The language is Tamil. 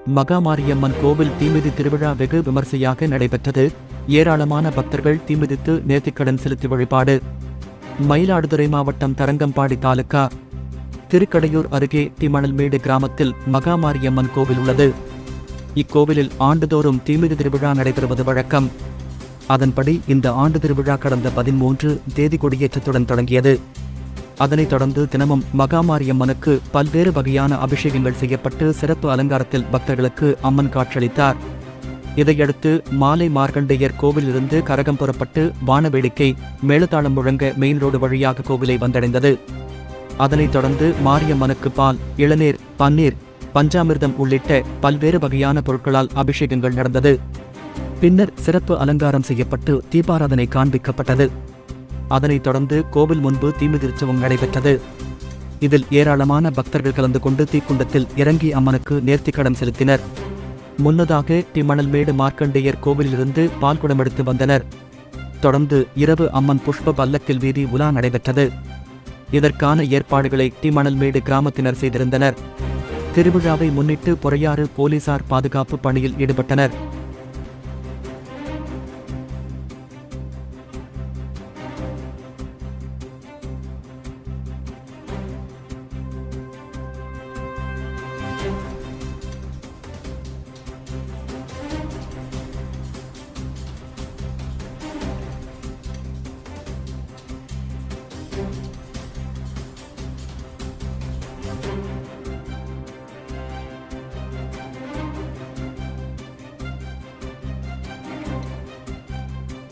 மகாமாரியம்மன் கோவில் தீமிதி திருவிழா வெகு விமர்சையாக நடைபெற்றது. ஏராளமான பக்தர்கள் தீமிதித்து நேர்த்திக்கடன் செலுத்தி வழிபாடு. மயிலாடுதுறை மாவட்டம் தரங்கம்பாடி தாலுகா திருக்கடையூர் அருகே திமணல்மேடு கிராமத்தில் மகாமாரியம்மன் கோவில் உள்ளது. இக்கோவிலில் ஆண்டுதோறும் தீமிதி திருவிழா நடைபெறுவது வழக்கம். அதன்படி இந்த ஆண்டு திருவிழா கடந்த 13 தேதி கொடியேற்றத்துடன் தொடங்கியது. அதனைத் தொடர்ந்து தினமும் மகாமாரியம்மனுக்கு பல்வேறு வகையான அபிஷேகங்கள் செய்யப்பட்டு சிறப்பு அலங்காரத்தில் பக்தர்களுக்கு அம்மன் காட்சியளித்தார். இதையடுத்து மாலை மார்க்கண்டேயர் கோவிலிலிருந்து கரகம் புறப்பட்டு வானவேடிக்கை மேளதாளம் முழங்க மெயின் ரோடு வழியாக கோவிலை வந்தடைந்தது. அதனைத் தொடர்ந்து மாரியம்மனுக்கு பால், இளநீர், பன்னீர், பஞ்சாமிர்தம் உள்ளிட்ட பல்வேறு வகையான பொருட்களால் அபிஷேகங்கள் நடந்தது. பின்னர் சிறப்பு அலங்காரம் செய்யப்பட்டு தீபாராதனை காண்பிக்கப்பட்டது. அதனைத் தொடர்ந்து கோவில் முன்பு தீமிதிர்ச்சவம் நடைபெற்றது. இதில் ஏராளமான பக்தர்கள் கலந்து கொண்டு தீக்குண்டத்தில் இறங்கி அம்மனுக்கு நேர்த்திக்கடன் செலுத்தினர். முன்னதாக திமணல்மேடு மார்க்கண்டேயர் கோவிலிலிருந்து பால்குடம் எடுத்து வந்தனர். தொடர்ந்து இரவு அம்மன் புஷ்ப பல்லக்கில் வீதி உலா நடைபெற்றது. இதற்கான ஏற்பாடுகளை திமணல்மேடு கிராமத்தினர் செய்திருந்தனர். திருவிழாவை முன்னிட்டு பொறையாறு போலீசார் பாதுகாப்பு பணியில் ஈடுபட்டனர்.